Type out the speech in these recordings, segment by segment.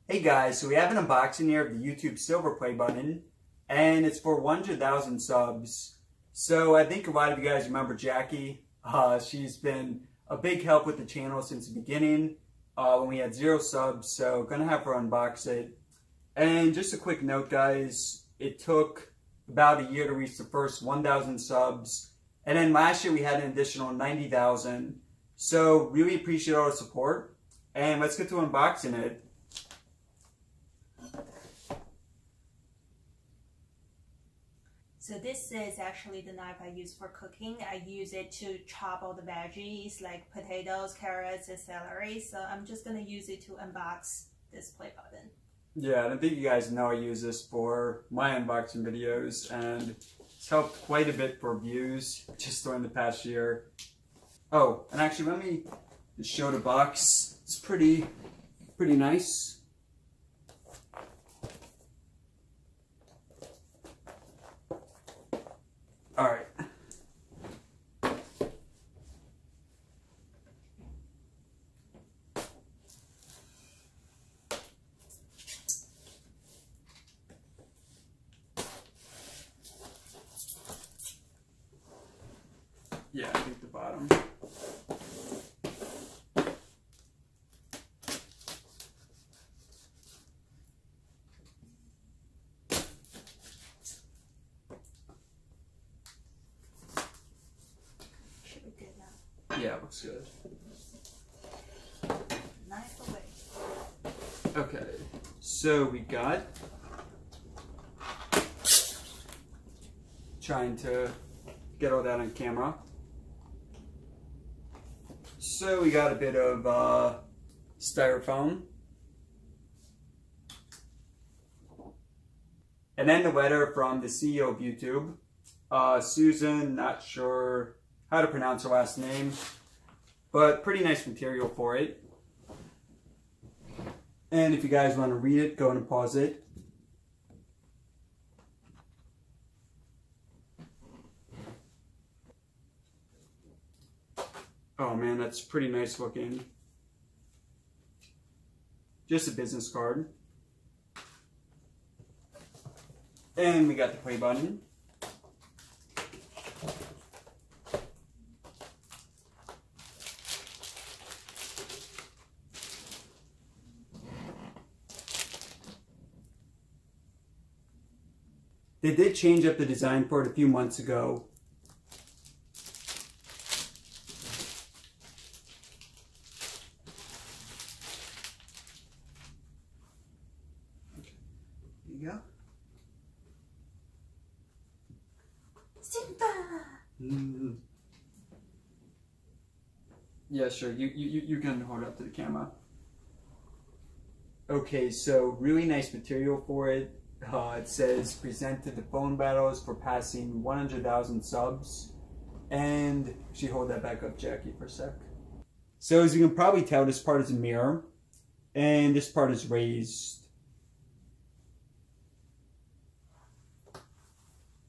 Hey guys, so we have an unboxing here of the YouTube Silver Play button, and it's for 100,000 subs. So I think a lot of you guys remember Jackie. She's been a big help with the channel since the beginning, when we had 0 subs, so gonna have her unbox it. And just a quick note guys, it took about a year to reach the first 1,000 subs, and then last year we had an additional 90,000. So really appreciate all the support, and let's get to unboxing it. So this is actually the knife I use for cooking. I use it to chop all the veggies like potatoes, carrots, and celery. So I'm just going to use it to unbox this play button. Yeah, and I think you guys know I use this for my unboxing videos, and it's helped quite a bit for views just during the past year. Oh, and actually let me just show the box. It's pretty nice. All right. Yeah, I think the bottom. Yeah, looks good. Knife away. Okay, so we got, trying to get all that on camera. So we got a bit of styrofoam. And then the letter from the CEO of YouTube, Susan, not sure how to pronounce her last name, but pretty nice material for it. And if you guys want to read it, go and pause it. Oh man, that's pretty nice looking. Just a business card. And we got the play button. They did change up the design for it a few months ago. There you go. Simba! Yeah, sure. You can hold it up to the camera. Okay, so really nice material for it. It says presented the phone battles for passing 100,000 subs. And actually hold that back up, Jackie, for a sec. So as you can probably tell, this part is a mirror. And this part is raised.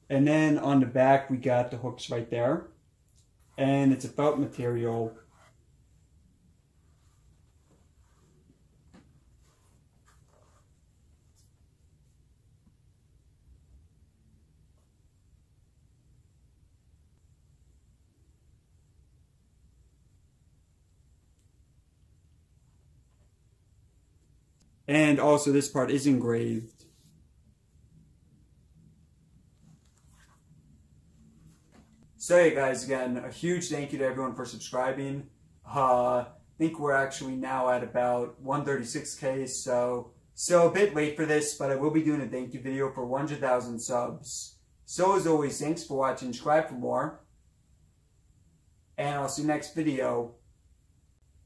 And then on the back, we got the hooks right there. And it's a felt material. And also this part is engraved. So hey guys, again, a huge thank you to everyone for subscribing. I think we're actually now at about 136K, so a bit late for this, but I will be doing a thank you video for 100,000 subs. So as always, thanks for watching, subscribe for more, and I'll see you next video.